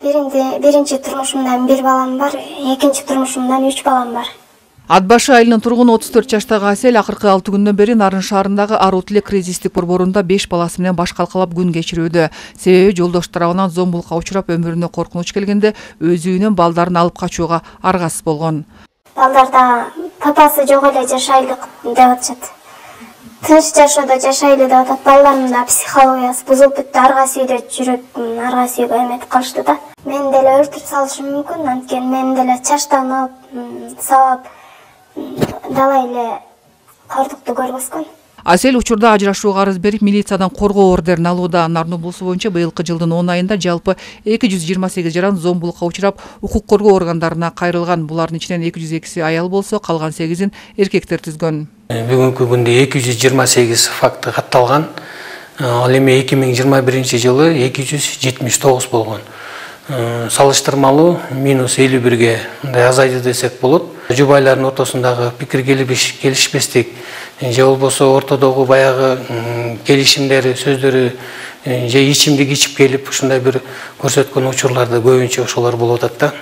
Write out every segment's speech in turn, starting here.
Биринчи турмушумдан 1 балам бар, экинчи турмушумдан 3 балам бар. Ат башы айылынын тургуну 34 жаштагы Асель акыркы 6 күндөн бери Нарын шаарындагы Арутиле кризистик борборунда 5 баласы менен баш калкалап күн кечирүүдө. Себеби жолдош тарабынан зомбулукка учурап өмүрүнө коркунуч келгенде өз үйүнөн балдарын алып качууга аргасыз болгон. Балдарда папасы жок эле жашайлык деп атышат. Тыныч жашоодо жашайлы деп атат. Балдарымда психологиясы бузулуп бүттү, аргасы үйдө жүрүп, аргасы үйгө эметип калышты да. Мен деле өлтүрүп салышым мүмкүн, анткени мен деле чаштанып, сабап далай эле кордукту көрбөскөн. Асель учурда ажырашууга арыз берип, милициядан коргоо ордерин алууда. Нарын облусу боюнча быйылкы жылдын 10 айында жалпы 228 жаран зомбулукка учурап, укук коргоо органдарына кайрылган. Булардын ичинен 202си аял болсо, калган 8-ин эркектер түзгөн. Бүгүнкү күндө 228 факты катталган. Ал эми 2021 жылы 279 болгон. Салыштырмалуу минус 51ге азайды десек болот. Жубайлардын ортосундагы пикир келишпестик же болбосо ортодогу баягы келишимдери, сөздөрү же ичимдик ичип келип ушундай бир көрсөткөн учурларда көбүнчө ошолор болуп атат да.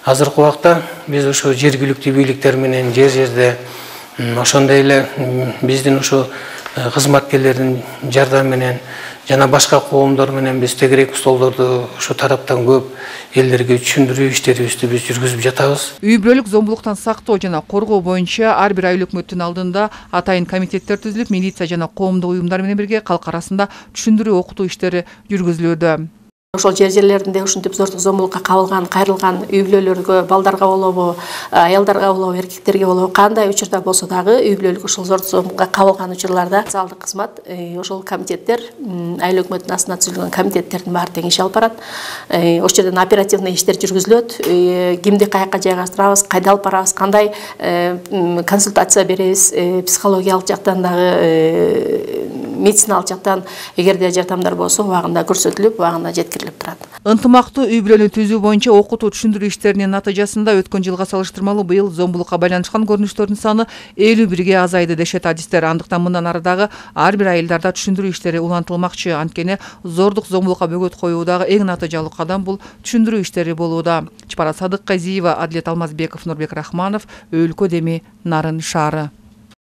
Азыркы убакта биз ошо жергиликтүү бийликтер менен жерде ошондой эле биздин ошо кызматкерлердин жардамы менен жана башка коомдор менен биз тегерек столдорду ошо тараптан көп элдерге түшүндүрүү иштерибизди биз жүргүзүп жатабыз. Үй бүлөлүк зомбулуктан сактоо жана коргоо боюнча ар бир айыл өкмөттүн алдында атайын комитеттер түзүлүп, милиция жана коомдук уюмдар менен бирге калк арасында түшүндүрүү окутуу иштери жүргүзүлүүдө. Ошол жерлеринде ушинтип зордук зомбулукка кабылган, кайрылган үй бүлөлөргө, балдарга болобу, аялдарга болобу, эркектерге болобу, кандай учурда болсо дагы үй бүлөлүк ушул зордук зомбулукка кабылган учурларда социалдык кызмат, ошол комитеттер, айыл өкмөтүнүн астында түзүлгөн комитеттердин баары тең иш алып барат. Ошол жерден оперативный иштер жүргүзүлөт. Кимди каяка жайгаштырабыз, кайда алып барабыз, кандай консультация беребиз, психологиялык жактан дагы, медициналык жактан эгерде жардамдар болсо убагында көрсөтүлүп, убагында жеткирилип турат. Ынтымактуу үй бүлөнү түзүү боюнча окутуу түшүндүрүү иштеринин натыйжасында өткөн жылга салыштырмалуу быйыл зомбулукка байланышкан көрүнүштөрдүн саны 51ге азайды дешет адистер. Андыктан мындан ары дагы ар бир айылдарда түшүндүрүү иштери улантылмакчы. Анткени зордук зомбулукка бөгөт коюудагы эң натыйжалуу кадам бул түшүндүрүү иштери болууда. Чапара Садыкказиева, Адлет Алмазбеков, Нурбек Рахманов, Өлкө Деми, Нарын шаары.